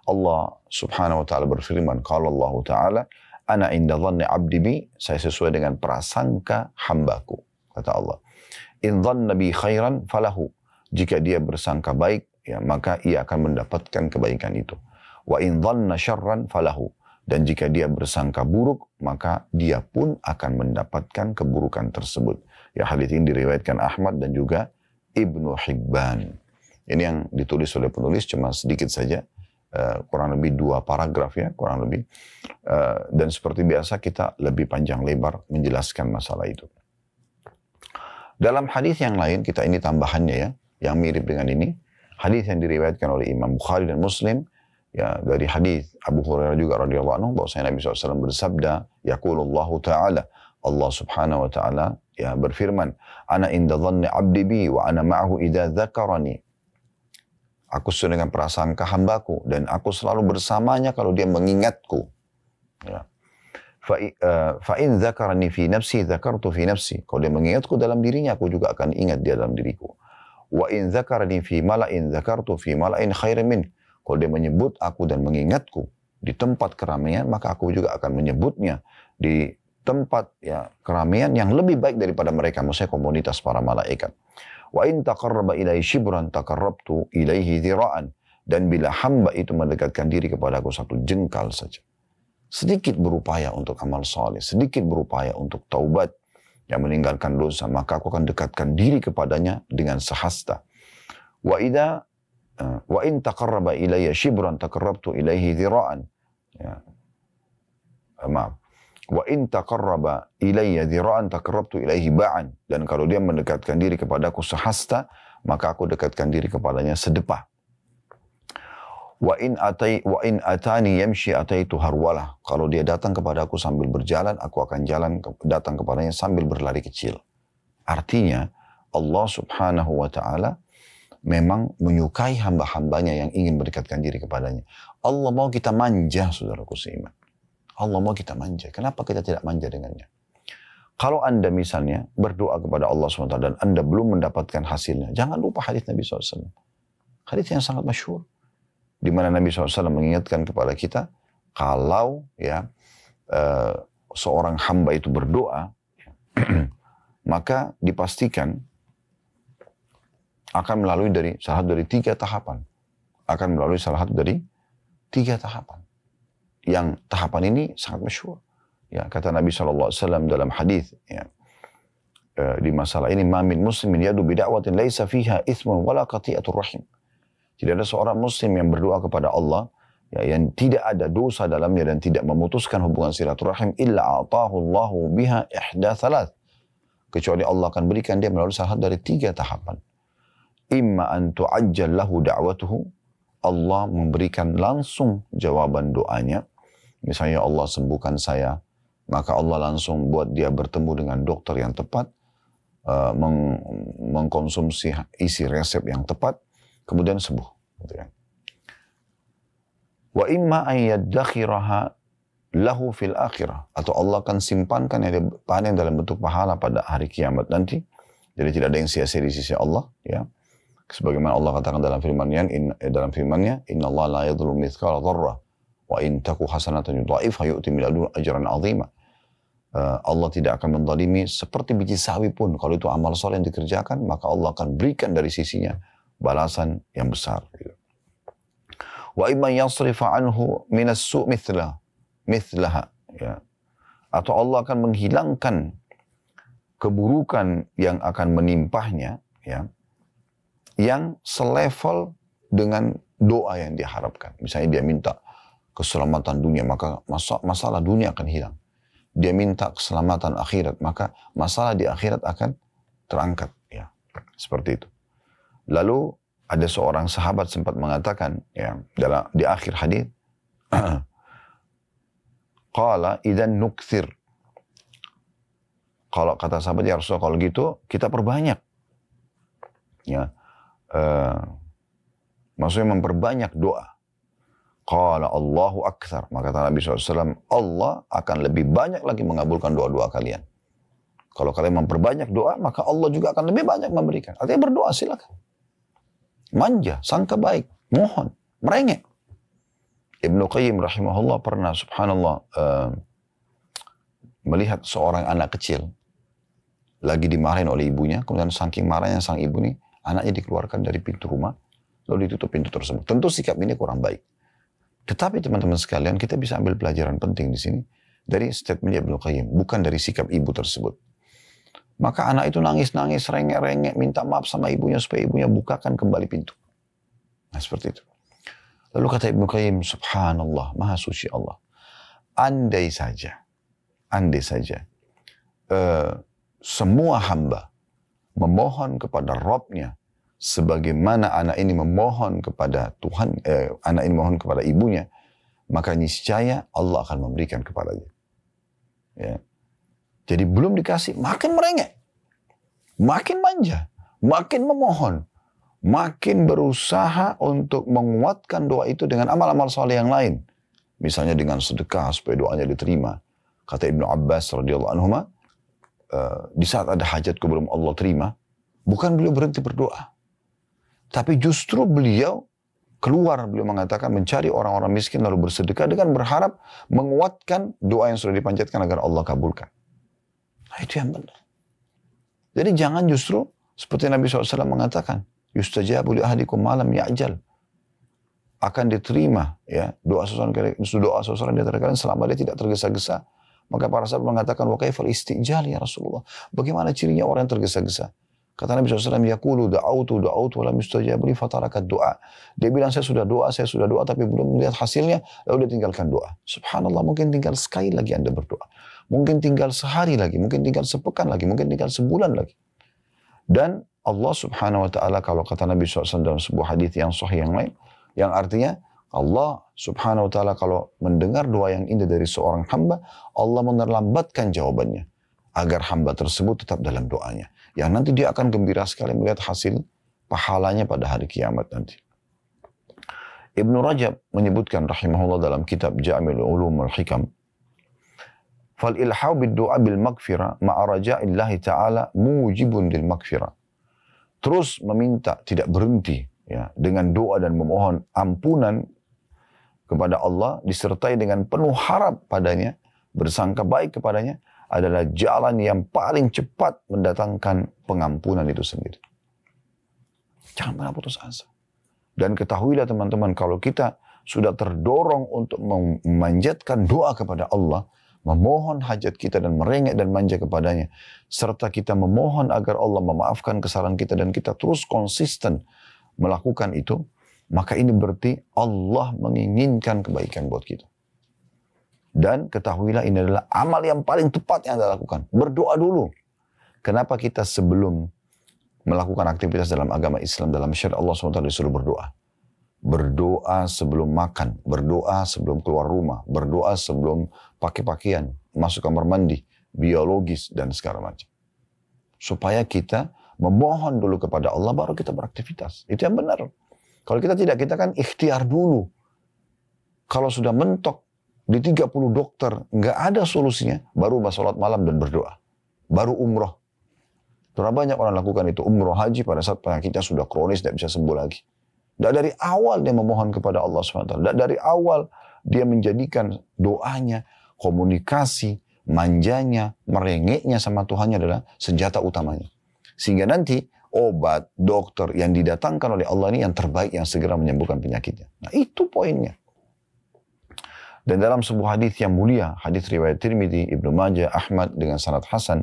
Allah Subhanahu wa Ta'ala berfirman, qala Allah Ta'ala, ana inda dhanni abdi bi, saya sesuai dengan prasangka hambaku, kata Allah. In dhanna bi khairan falahu, jika dia bersangka baik, ya, maka ia akan mendapatkan kebaikan itu. Wa in dhanna syarran falahu, dan jika dia bersangka buruk, maka dia pun akan mendapatkan keburukan tersebut. Ya, hadis ini diriwayatkan Ahmad dan juga Ibnu Hibban. Ini yang ditulis oleh penulis cuma sedikit saja, kurang lebih 2 paragraf ya, kurang lebih. Dan seperti biasa kita lebih panjang lebar menjelaskan masalah itu. Dalam hadis yang lain, kita ini tambahannya ya, yang mirip dengan ini. Hadis yang diriwayatkan oleh Imam Bukhari dan Muslim, ya, dari hadis Abu Hurairah juga radhiyallahu anhu, bahwasanya Nabi SAW bersabda, yaqulullahu ta'ala, Allah Subhanahu wa Ta'ala ya berfirman, ana inda dhanni abdi bi wa ana ma'ahu idza dzakarani. Aku sesuai dengan prasangka hambaku dan aku selalu bersamanya kalau dia mengingatku. Ya. Fa in dzakarani fi nafsi dzakartu fi nafsi. Kalau dia mengingatku dalam dirinya, aku juga akan ingat dia dalam diriku. Wa in dzakarani fi mala'in dzakartu fi mala'in khairin min. Kalau dia menyebut aku dan mengingatku di tempat keramaian, maka aku juga akan menyebutnya di tempat ya keramaian yang lebih baik daripada mereka, maksudnya komunitas para malaikat. Wa in taqarraba ilaihi shibran taqarrabtu ilaihi dhira'an. Dan bila hamba itu mendekatkan diri kepadaku 1 jengkal saja, sedikit berupaya untuk amal saleh, sedikit berupaya untuk taubat, yang meninggalkan dosa, maka aku akan dekatkan diri kepadanya dengan sehasta. Wa in taqarraba ilayya shibran taqarrabtu ilaihi dhira'an. Ya. Maaf. Wa in taqarraba ilayya dhira'an taqarrabtu ilaihi ba'an. Dan kalau dia mendekatkan diri kepadaku sehasta, maka aku dekatkan diri kepadanya sedepah. Wa in atani yamshi ataitu harwalah. Kalau dia datang kepadaku sambil berjalan, aku akan datang kepadanya sambil berlari kecil. Artinya Allah Subhanahu wa Ta'ala memang menyukai hamba-hambanya yang ingin mendekatkan diri kepadanya. Allah mau kita manja, saudaraku seiman. Allah mau kita manja. Kenapa kita tidak manja dengannya? Kalau Anda misalnya berdoa kepada Allah SWT dan Anda belum mendapatkan hasilnya, jangan lupa hadis Nabi SAW. Hadis yang sangat masyhur. Di mana Nabi SAW mengingatkan kepada kita, kalau ya seorang hamba itu berdoa, maka dipastikan akan melalui salah satu dari 3 tahapan. Akan melalui salah satu dari 3 tahapan. Yang tahapan ini sangat masyhur. Ya, kata Nabi SAW dalam hadis ya, di masalah ini, ma min muslimin yadu bida'watin laisa fiha ithmun wala qati'atur rahim. Tidak ada seorang muslim yang berdoa kepada Allah ya, yang tidak ada dosa dalamnya dan tidak memutuskan hubungan silaturahim illa a'tahu Allahu biha ihda thalath. Kecuali Allah akan berikan dia melalui salah satu dari 3 tahapan. Imma an tu'ajjal lahu da'watuhu, Allah memberikan langsung jawaban doanya. Misalnya Allah sembuhkan saya, maka Allah langsung buat dia bertemu dengan dokter yang tepat, mengkonsumsi isi resep yang tepat, kemudian sembuh. Gitu ya. Wa imma an yaddakhiraha lahu fil akhirah, atau Allah akan simpankan yang panen dalam bentuk pahala pada hari kiamat nanti. Jadi tidak ada yang sia-sia di sisi Allah. Ya. Sebagaimana Allah katakan dalam firman-Nya, Inna Allah la yadhlimu mithqala dzarrah wa in taku hasanatan yudha'ifha yu'ti min ladunhu ajran 'azima. Allah tidak akan menzalimi seperti biji sawi pun. Kalau itu amal soleh yang dikerjakan, maka Allah akan berikan dari sisinya balasan yang besar. Wa imma yasrifa anhu minas su' mithlaha. Ya. Atau Allah akan menghilangkan keburukan yang akan menimpahnya, ya, yang selevel dengan doa yang diharapkan. Misalnya dia minta keselamatan dunia, maka masalah dunia akan hilang. Dia minta keselamatan akhirat, maka masalah di akhirat akan terangkat. Ya, seperti itu. Lalu ada seorang sahabat sempat mengatakan, ya, di akhir hadis, qala idzan nukthir. Kalau kata sahabat, ya Rasulullah, kalau gitu kita perbanyak. Ya, maksudnya memperbanyak doa. Qala Allahu akthar. Maka kata Nabi SAW, Allah akan lebih banyak lagi mengabulkan doa-doa kalian. Kalau kalian memperbanyak doa, maka Allah juga akan lebih banyak memberikan. Artinya berdoa silakan. Manja, sangka baik, mohon, merengek. Ibnu Qayyim rahimahullah pernah, subhanallah, melihat seorang anak kecil lagi dimarahin oleh ibunya, kemudian saking marahnya sang ibu nih, anaknya dikeluarkan dari pintu rumah, lalu ditutup pintu tersebut. Tentu sikap ini kurang baik. Tetapi teman-teman sekalian, kita bisa ambil pelajaran penting di sini dari statement Ibnu Qayyim, bukan dari sikap ibu tersebut. Maka anak itu nangis-nangis, rengek-rengek, minta maaf sama ibunya supaya ibunya bukakan kembali pintu. Nah, seperti itu. Lalu kata Ibnu Qayyim, subhanallah, maha suci Allah. Andai saja, semua hamba memohon kepada Rabbnya sebagaimana anak ini memohon kepada Tuhan, anak ini memohon kepada ibunya, maka niscaya Allah akan memberikan kepadanya. Ya. Jadi belum dikasih, makin merengek, makin manja, makin memohon, makin berusaha untuk menguatkan doa itu dengan amal-amal saleh yang lain. Misalnya dengan sedekah supaya doanya diterima. Kata Ibnu Abbas radhiyallahu anhuma, di saat ada hajatku belum Allah terima, bukan beliau berhenti berdoa. Tapi justru beliau mengatakan mencari orang-orang miskin lalu bersedekah dengan berharap menguatkan doa yang sudah dipanjatkan agar Allah kabulkan. Nah, itu yang benar. Jadi jangan justru seperti Nabi SAW mengatakan, yustajabu li ahadikum malam ya'jal. Akan diterima ya doa seseorang di antara kalian selama dia tidak tergesa-gesa. Maka para sahabat mengatakan, wa kaifal istijal ya Rasulullah. Bagaimana cirinya orang yang tergesa-gesa? Kata Nabi SAW, yaqulu da'autu wa lam yustajabu li fatarakat doa. Dia bilang, saya sudah doa, tapi belum melihat hasilnya, lalu dia tinggalkan doa. Subhanallah, mungkin tinggal sekali lagi Anda berdoa. Mungkin tinggal sehari lagi, mungkin tinggal sepekan lagi, mungkin tinggal sebulan lagi. Dan Allah subhanahu wa ta'ala, kalau kata Nabi SAW dalam sebuah hadis yang sahih yang lain, yang artinya, Allah subhanahu wa ta'ala kalau mendengar doa yang indah dari seorang hamba, Allah menerlambatkan jawabannya. Agar hamba tersebut tetap dalam doanya. Yang nanti dia akan gembira sekali melihat hasil pahalanya pada hari kiamat nanti. Ibnu Rajab menyebutkan rahimahullah dalam kitab Jami'ul Ulum wal Hikam, Fal ilhau bid-du'a bil maghfirah ma'a raja'illahi ta'ala mujibun lil maghfirah. Terus meminta, tidak berhenti ya, dengan doa dan memohon ampunan kepada Allah disertai dengan penuh harap padanya, bersangka baik kepadanya adalah jalan yang paling cepat mendatangkan pengampunan itu sendiri. Jangan pernah putus asa. Dan ketahuilah teman-teman, kalau kita sudah terdorong untuk memanjatkan doa kepada Allah, memohon hajat kita dan merengek dan manja kepadanya, serta kita memohon agar Allah memaafkan kesalahan kita dan kita terus konsisten melakukan itu, maka ini berarti Allah menginginkan kebaikan buat kita. Dan ketahuilah ini adalah amal yang paling tepat yang Anda lakukan. Berdoa dulu. Kenapa kita sebelum melakukan aktivitas dalam agama Islam, dalam syariat Allah SWT disuruh berdoa? Berdoa sebelum makan, berdoa sebelum keluar rumah, berdoa sebelum pakai pakaian, masuk kamar mandi, biologis, dan segala macam. Supaya kita memohon dulu kepada Allah, baru kita beraktivitas. Itu yang benar. Kalau kita tidak, kita kan ikhtiar dulu. Kalau sudah mentok di 30 dokter, nggak ada solusinya, baru sholat malam dan berdoa. Baru umroh. Terlalu banyak orang lakukan itu, umroh haji pada saat penyakitnya sudah kronis, tidak bisa sembuh lagi. Dan dari awal dia memohon kepada Allah SWT. Dan dari awal dia menjadikan doanya, komunikasi, manjanya, merengeknya sama Tuhannya adalah senjata utamanya. Sehingga nanti obat, dokter yang didatangkan oleh Allah ini yang terbaik yang segera menyembuhkan penyakitnya. Nah itu poinnya. Dan dalam sebuah hadis yang mulia, hadis riwayat Tirmidzi, Ibnu Majah, Ahmad dengan sanad hasan,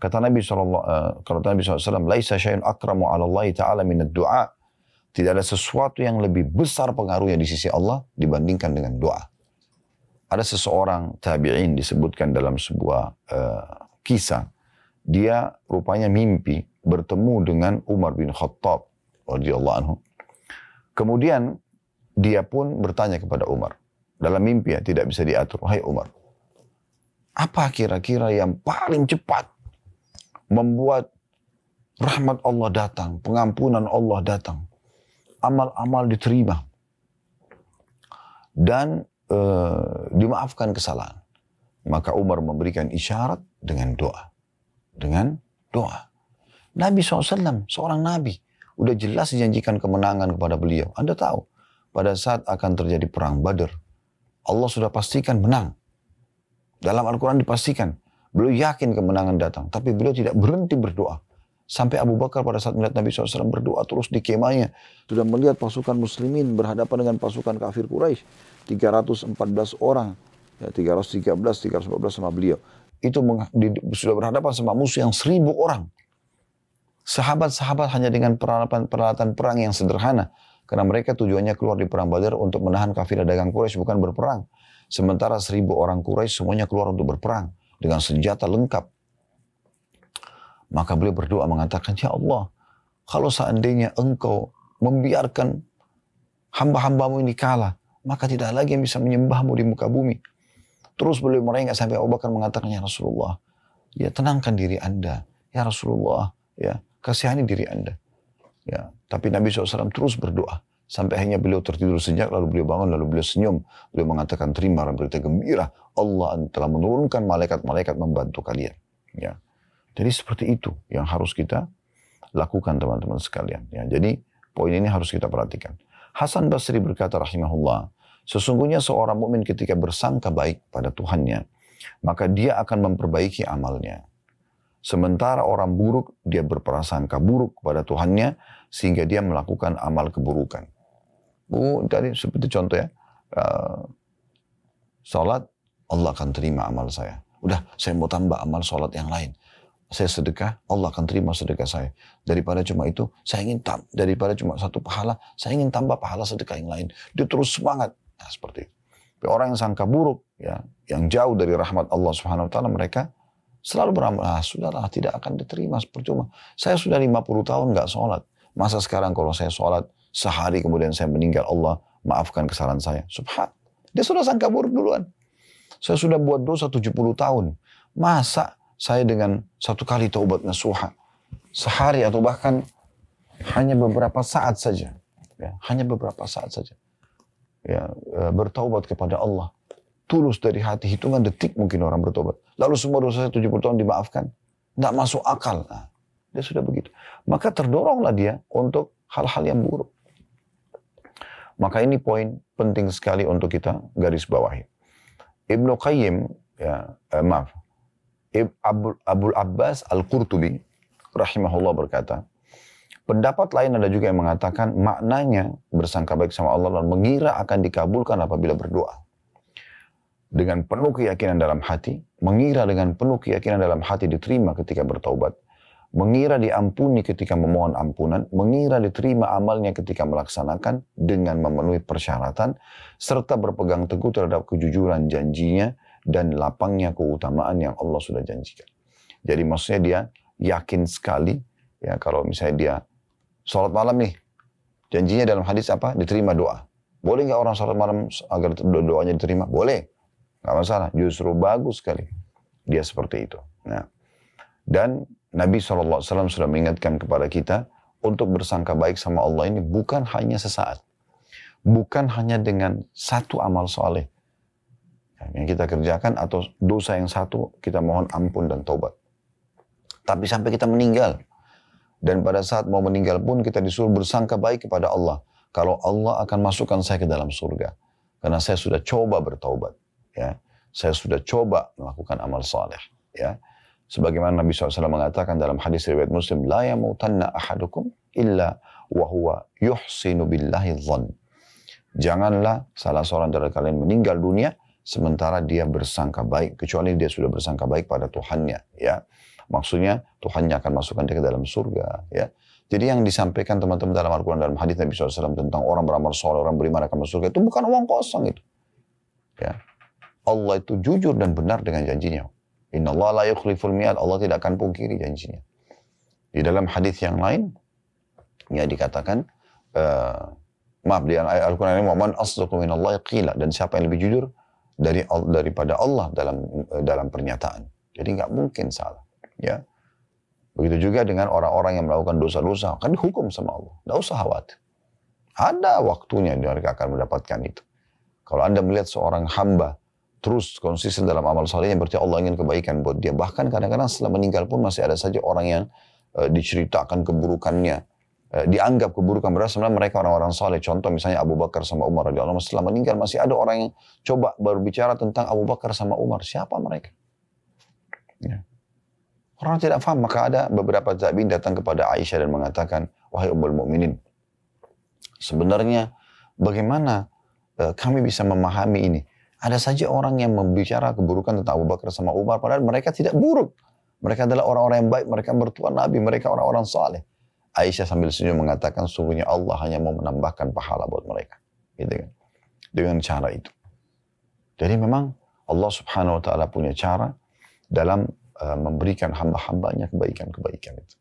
kata Nabi SAW, "Laisa syai'un akramu 'ala Allah Ta'ala min ad-du'a." Tidak ada sesuatu yang lebih besar pengaruhnya di sisi Allah dibandingkan dengan doa. Ada seseorang tabi'in disebutkan dalam sebuah kisah. Dia rupanya mimpi bertemu dengan Umar bin Khattab radhiyallahu anhu. Kemudian dia pun bertanya kepada Umar. Dalam mimpi ya, tidak bisa diatur. Hai Umar, apa kira-kira yang paling cepat membuat rahmat Allah datang, pengampunan Allah datang, amal-amal diterima, dan dimaafkan kesalahan? Maka Umar memberikan isyarat dengan doa. Dengan doa. Nabi SAW, seorang Nabi, udah jelas dijanjikan kemenangan kepada beliau. Anda tahu, pada saat akan terjadi perang Badar, Allah sudah pastikan menang. Dalam Al-Quran dipastikan. Beliau yakin kemenangan datang. Tapi beliau tidak berhenti berdoa. Sampai Abu Bakar pada saat melihat Nabi SAW berdoa terus di kemahnya. Sudah melihat pasukan muslimin berhadapan dengan pasukan kafir Quraisy. 314 orang. Ya, 313, 314 sama beliau. Itu sudah berhadapan sama musuh yang 1.000 orang. Sahabat-sahabat hanya dengan peralatan perang yang sederhana. Karena mereka tujuannya keluar di perang Badar untuk menahan kafilah dagang Quraisy, bukan berperang. Sementara 1.000 orang Quraisy semuanya keluar untuk berperang. Dengan senjata lengkap. Maka beliau berdoa mengatakan, "Ya Allah, kalau seandainya engkau membiarkan hamba-hambamu ini kalah, maka tidak lagi yang bisa menyembahmu di muka bumi." Terus beliau merengek sampai Abu Bakar mengatakan, "Ya Rasulullah, ya tenangkan diri Anda. Ya Rasulullah, ya kasihani diri Anda." Ya, tapi Nabi SAW terus berdoa. Sampai akhirnya beliau tertidur senyap, lalu beliau bangun, lalu beliau senyum. Beliau mengatakan, "Terima berita gembira. Allah telah menurunkan malaikat-malaikat membantu kalian." Ya. Jadi seperti itu yang harus kita lakukan teman-teman sekalian. Ya, jadi poin ini harus kita perhatikan. Hasan Basri berkata rahimahullah, sesungguhnya seorang mukmin ketika bersangka baik pada Tuhannya, maka dia akan memperbaiki amalnya. Sementara orang buruk, dia berprasangka buruk kepada Tuhannya, sehingga dia melakukan amal keburukan. Tadi seperti contoh ya, salat, Allah akan terima amal saya. Udah, saya mau tambah amal salat yang lain. Saya sedekah, Allah akan terima sedekah saya. Daripada cuma itu, saya ingin daripada cuma satu pahala, saya ingin tambah pahala sedekah yang lain. Dia terus semangat. Nah, seperti itu. Tapi orang yang sangka buruk, ya, yang jauh dari rahmat Allah Subhanahu Wa Taala, mereka selalu beramal, sudahlah, tidak akan diterima, percuma. Saya sudah 50 tahun nggak sholat. Masa sekarang kalau saya sholat, sehari kemudian saya meninggal, Allah maafkan kesalahan saya. Subhan. Dia sudah sangka buruk duluan. Saya sudah buat dosa 70 tahun. Masa saya dengan satu kali taubat nasuha, sehari atau bahkan hanya beberapa saat saja. Ya, hanya beberapa saat saja. Ya, bertaubat kepada Allah. tulus dari hati, hitungan detik mungkin orang bertobat. Lalu semua dosa 70 tahun dimaafkan. Tidak masuk akal. Nah, dia sudah begitu. Maka terdoronglah dia untuk hal-hal yang buruk. Maka ini poin penting sekali untuk kita garis bawahi. Ibnu Qayyim, Abul Abbas Al-Qurtubi, rahimahullah berkata, pendapat lain ada juga yang mengatakan maknanya bersangka baik sama Allah dan mengira akan dikabulkan apabila berdoa. Dengan penuh keyakinan dalam hati, mengira dengan penuh keyakinan dalam hati diterima ketika bertaubat, mengira diampuni ketika memohon ampunan, mengira diterima amalnya ketika melaksanakan dengan memenuhi persyaratan, serta berpegang teguh terhadap kejujuran janjinya dan lapangnya keutamaan yang Allah sudah janjikan. Jadi maksudnya dia yakin sekali, ya kalau misalnya dia sholat malam nih, janjinya dalam hadis apa? Diterima doa. Boleh nggak orang sholat malam agar doanya diterima? Boleh, nggak masalah. Justru bagus sekali dia seperti itu. Nah, dan Nabi SAW sudah mengingatkan kepada kita untuk bersangka baik sama Allah ini bukan hanya sesaat, bukan hanya dengan satu amal soleh yang kita kerjakan atau dosa yang satu kita mohon ampun dan taubat. Tapi sampai kita meninggal. Dan pada saat mau meninggal pun kita disuruh bersangka baik kepada Allah. Kalau Allah akan masukkan saya ke dalam surga. Karena saya sudah coba bertaubat. Ya. Saya sudah coba melakukan amal saleh. Ya. Sebagaimana Nabi SAW mengatakan dalam hadis riwayat Muslim, La yamutanna ahadukum illa wa huwa yuhsinu billahi dhann. Janganlah salah seorang dari kalian meninggal dunia sementara dia bersangka baik, kecuali dia sudah bersangka baik pada Tuhannya, ya. Maksudnya Tuhannya akan masukkan dia ke dalam surga, ya. Jadi yang disampaikan teman-teman dalam Al-Quran, dalam hadis Nabi SAW tentang orang beramal soleh, orang beriman akan masuk surga, itu bukan uang kosong itu. Ya. Allah itu jujur dan benar dengan janjinya. Inna Allah la yukhliful mi'ad, Allah tidak akan pungkiri janjinya. Di dalam hadis yang lain, ya dikatakan, maaf, di Al-Quran ini, "Man asdaqu minallahi qila," dan siapa yang lebih jujur daripada Allah dalam pernyataan. Jadi nggak mungkin salah. Ya, begitu juga dengan orang-orang yang melakukan dosa-dosa, kan dihukum sama Allah. Nggak usah khawatir. Ada waktunya mereka akan mendapatkan itu. Kalau Anda melihat seorang hamba terus konsisten dalam amal salehnya, berarti Allah ingin kebaikan buat dia. Bahkan kadang-kadang setelah meninggal pun masih ada saja orang yang diceritakan keburukannya, dianggap keburukan, berarti sebenarnya mereka orang-orang saleh. Contoh misalnya Abu Bakar sama Umar radhiyallahu anhu, setelah meninggal masih ada orang yang coba berbicara tentang Abu Bakar sama Umar. Siapa mereka? Ya. Orang tidak paham, maka ada beberapa tabi'in datang kepada Aisyah dan mengatakan, wahai Ummul Mukminin, sebenarnya bagaimana kami bisa memahami ini? Ada saja orang yang membicara keburukan tentang Abu Bakar sama Umar, padahal mereka tidak buruk. Mereka adalah orang-orang yang baik, mereka mertua Nabi, mereka orang-orang saleh. Aisyah sambil senyum mengatakan, sungguhnya Allah hanya mau menambahkan pahala buat mereka. Gitu kan? Dengan cara itu. Jadi memang Allah Subhanahu wa Ta'ala punya cara dalam memberikan hamba-hambanya kebaikan-kebaikan itu.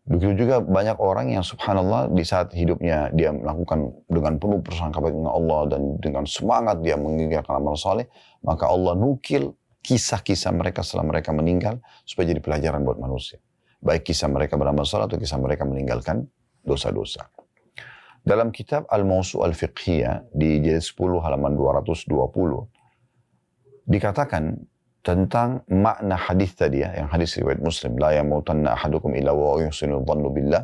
Begitu juga banyak orang yang subhanallah di saat hidupnya dia melakukan dengan penuh persangka baik dengan Allah dan dengan semangat dia mengerjakan amal saleh, maka Allah nukil kisah-kisah mereka setelah mereka meninggal supaya jadi pelajaran buat manusia. Baik kisah mereka beramal saleh atau kisah mereka meninggalkan dosa-dosa. Dalam kitab Al-Mawsu' Al-Fiqhiyah di jilid 10 halaman 220 dikatakan tentang makna hadis tadi ya, yang hadis riwayat Muslim, la yamutanna ahadukum illa wa yuhsinu dhannu billah,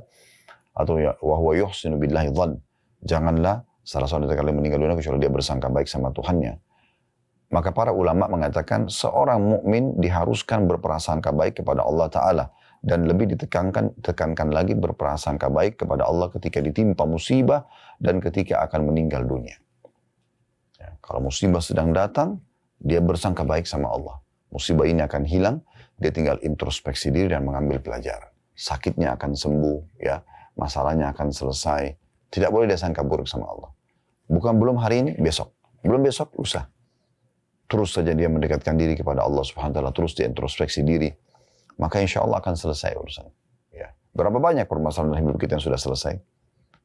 atau wa huwa yuhsinu billahi dhann. Janganlah salah seorang dari kalian meninggal dunia kecuali dia bersangka baik sama Tuhannya. Maka para ulama mengatakan seorang mukmin diharuskan berprasangka baik kepada Allah Ta'ala, dan lebih tekankan lagi berprasangka baik kepada Allah ketika ditimpa musibah dan ketika akan meninggal dunia. Ya, kalau musibah sedang datang, dia bersangka baik sama Allah. Musibah ini akan hilang, dia tinggal introspeksi diri dan mengambil pelajaran. Sakitnya akan sembuh, ya, masalahnya akan selesai. Tidak boleh dia sangka buruk sama Allah. Bukan belum hari ini, besok. Belum besok, lusa. Terus saja dia mendekatkan diri kepada Allah Subhanahu wa Ta'ala, terus dia introspeksi diri. Maka insya Allah akan selesai urusan. Ya. Berapa banyak permasalahan hidup kita yang sudah selesai?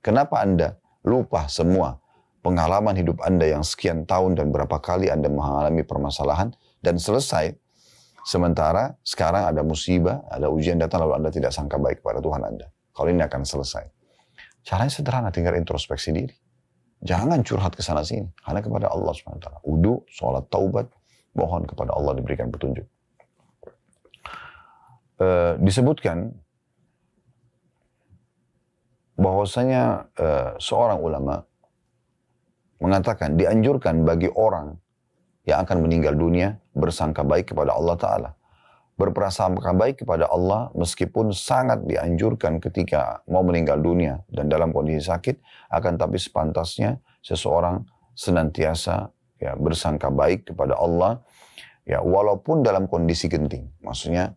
Kenapa Anda lupa semua pengalaman hidup Anda yang sekian tahun dan berapa kali Anda mengalami permasalahan dan selesai, sementara sekarang ada musibah, ada ujian datang lalu Anda tidak sangka baik kepada Tuhan Anda. Kalau ini akan selesai. Caranya sederhana, tinggal introspeksi diri. Jangan curhat ke sana sini, hanya kepada Allah SWT. Wudu, sholat taubat, mohon kepada Allah diberikan petunjuk. Disebutkan bahwasanya seorang ulama mengatakan dianjurkan bagi orang yang akan meninggal dunia bersangka baik kepada Allah Ta'ala. Berprasangka baik kepada Allah meskipun sangat dianjurkan ketika mau meninggal dunia dan dalam kondisi sakit, akan tapi sepantasnya seseorang senantiasa ya bersangka baik kepada Allah ya walaupun dalam kondisi genting. Maksudnya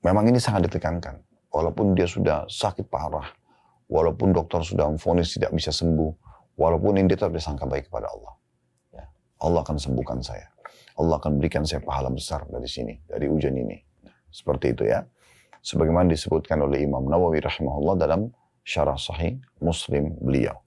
memang ini sangat ditekankan. Walaupun dia sudah sakit parah, walaupun dokter sudah memvonis tidak bisa sembuh, walaupun ini dia tetap bersangka baik kepada Allah. Ya, Allah akan sembuhkan saya. Allah akan berikan saya pahala besar dari sini, dari ujian ini. Seperti itu ya. Sebagaimana disebutkan oleh Imam Nawawi rahimahullah dalam syarah sahih Muslim beliau.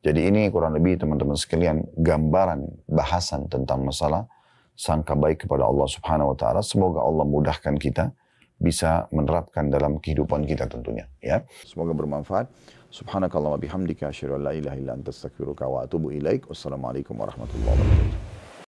Jadi ini kurang lebih teman-teman sekalian gambaran bahasan tentang masalah sangka baik kepada Allah Subhanahu wa taala. Semoga Allah mudahkan kita bisa menerapkan dalam kehidupan kita tentunya ya. Semoga bermanfaat. Subhanakallah wa bihamdika asyhadu an la ilaha illa anta astaghfiruka wa atubu ilaik. Wassalamualaikum warahmatullahi wabarakatuh.